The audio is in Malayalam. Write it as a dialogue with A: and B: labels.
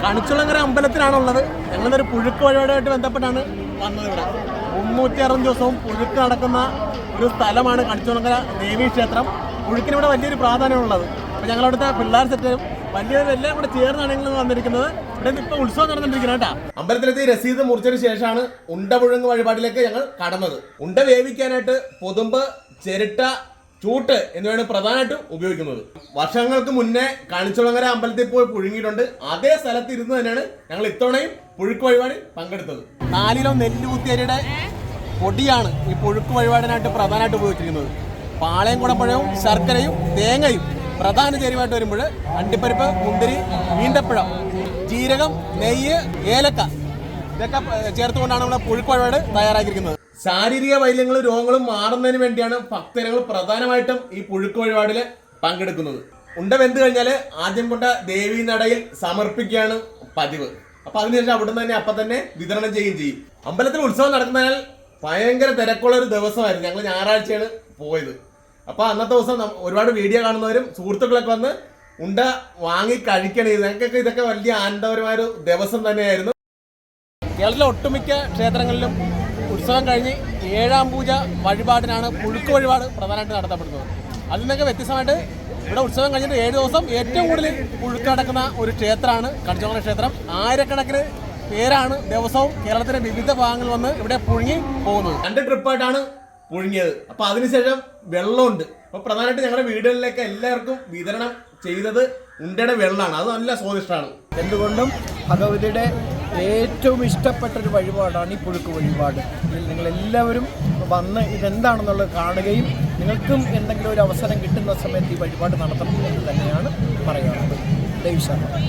A: കണിച്ചുളങ്ങര അമ്പലത്തിലാണുള്ളത്. ഞങ്ങളൊരു പുഴുക്ക് വഴിപാടുമായിട്ട് ബന്ധപ്പെട്ടാണ് വന്നത്. ഇവിടെ 360 ദിവസവും പുഴുക്ക് നടക്കുന്ന ഒരു സ്ഥലമാണ് കണിച്ചുളങ്ങര ദേവീ ക്ഷേത്രം. പുഴുക്കിനിവിടെ വലിയൊരു പ്രാധാന്യമുള്ളത്. അപ്പോൾ ഞങ്ങളവിടുത്തെ പിള്ളേർ സെറ്റും വലിയവരെല്ലാം കൂടെ ചേർന്നാണ് ഞങ്ങൾ വന്നിരിക്കുന്നത്. ഇവിടെ ഇപ്പോൾ ഉത്സവം നടന്നിരിക്കുന്നത് കേട്ടോ. അമ്പലത്തിലെത്തി രസീത് മുറിച്ചതിന് ശേഷമാണ് ഉണ്ട പുഴുങ്ങ് വഴിപാടിലേക്ക് ഞങ്ങൾ കടന്നത്. ഉണ്ട വേവിക്കാനായിട്ട് പൊതുമ്പ്, ചിരട്ട, ചൂട്ട് എന്നിവയാണ് പ്രധാനമായിട്ടും ഉപയോഗിക്കുന്നത്. വർഷങ്ങൾക്ക് മുന്നേ കണിച്ചുളങ്ങര അമ്പലത്തിൽ പോയി പുഴുങ്ങിയിട്ടുണ്ട്. അതേ സ്ഥലത്ത് ഇരുന്ന് തന്നെയാണ് ഞങ്ങൾ ഇത്തവണയും പുഴുക്ക് വഴിപാടിൽ പങ്കെടുത്തത്. 4 കിലോ നെല്ലുകുത്തിയരിയുടെ പൊടിയാണ് ഈ പുഴുക്ക് വഴിപാടിനായിട്ട് പ്രധാനമായിട്ട് ഉപയോഗിച്ചിരിക്കുന്നത്. പാളയം കുടപ്പഴവും ശർക്കരയും തേങ്ങയും പ്രധാന ചേരുവായിട്ട് വരുമ്പോൾ അണ്ടിപ്പരിപ്പ്, മുന്തിരി, ഈന്തപ്പഴം, ജീരകം, നെയ്യ്, ഏലക്ക ഇതൊക്കെ ചേർത്തുകൊണ്ടാണ് നമ്മുടെ പുഴുക്ക് വഴിപാട് തയ്യാറാക്കിയിരിക്കുന്നത്. ശാരീരിക വൈകല്യങ്ങളും രോഗങ്ങളും മാറുന്നതിന് വേണ്ടിയാണ് ഭക്തജനങ്ങൾ പ്രധാനമായിട്ടും ഈ പുഴുക്ക് വഴിപാടിൽ പങ്കെടുക്കുന്നത്. ഉണ്ട വെന്ത് കഴിഞ്ഞാൽ ആദ്യം കൊണ്ട് ദേവീ നടയിൽ സമർപ്പിക്കുകയാണ് പതിവ്. അപ്പൊ അതിനുശേഷം അവിടെ നിന്ന് തന്നെ അപ്പം തന്നെ വിതരണം ചെയ്യുകയും ചെയ്യും. അമ്പലത്തിൽ ഉത്സവം നടക്കുന്നതിനാൽ ഭയങ്കര തിരക്കുള്ള ഒരു ദിവസമായിരുന്നു. ഞങ്ങൾ ഞായറാഴ്ചയാണ് പോയത്. അപ്പൊ അന്നത്തെ ദിവസം ഒരുപാട് വീഡിയോ കാണുന്നവരും സുഹൃത്തുക്കളൊക്കെ വന്ന് ഉണ്ട വാങ്ങി കഴിക്കണേ. ഞങ്ങൾക്കൊക്കെ ഇതൊക്കെ വലിയ ആനന്ദപരമായ ഒരു ദിവസം തന്നെയായിരുന്നു. കേരളത്തിലെ ഒട്ടുമിക്ക ക്ഷേത്രങ്ങളിലും ഉത്സവം കഴിഞ്ഞ് 7ാം പൂജ വഴിപാടിനാണ് പുഴുക്ക് വഴിപാട് പ്രധാനമായിട്ട് നടത്തപ്പെടുന്നത്. അതിൽ നിന്നൊക്കെ വ്യത്യസ്തമായിട്ട് ഇവിടെ ഉത്സവം കഴിഞ്ഞിട്ട് 7 ദിവസം ഏറ്റവും കൂടുതൽ പുഴുക്ക് നടക്കുന്ന ഒരു ക്ഷേത്രമാണ് കണിച്ചുളങ്ങര ക്ഷേത്രം. ആയിരക്കണക്കിന് പേരാണ് ദിവസവും കേരളത്തിലെ വിവിധ ഭാഗങ്ങളിൽ വന്ന് ഇവിടെ പുഴുങ്ങി പോകുന്നത്. 2 ട്രിപ്പായിട്ടാണ് പുഴുങ്ങിയത്. അപ്പൊ അതിനുശേഷം വെള്ളമുണ്ട്. അപ്പൊ പ്രധാനമായിട്ട് ഞങ്ങളുടെ വീടുകളിലേക്ക് എല്ലാവർക്കും വിതരണം ചെയ്തത് ഉണ്ടയുടെ വെള്ളമാണ്. അത് നല്ല സ്വാദിഷ്ടമാണ്.
B: എന്തുകൊണ്ടും ഭഗവതിയുടെ ഏറ്റവും ഇഷ്ടപ്പെട്ടൊരു വഴിപാടാണ് ഈ പുഴുക്ക് വഴിപാട്. ഇതിൽ നിങ്ങളെല്ലാവരും വന്ന് ഇതെന്താണെന്നുള്ളത് കാണുകയും നിങ്ങൾക്കും എന്തെങ്കിലും ഒരു അവസരം കിട്ടുന്ന സമയത്ത് ഈ വഴിപാട് നടത്തണം എന്ന് തന്നെയാണ് പറയാറുള്ളത്. ദൈവശാസ്ത്രം.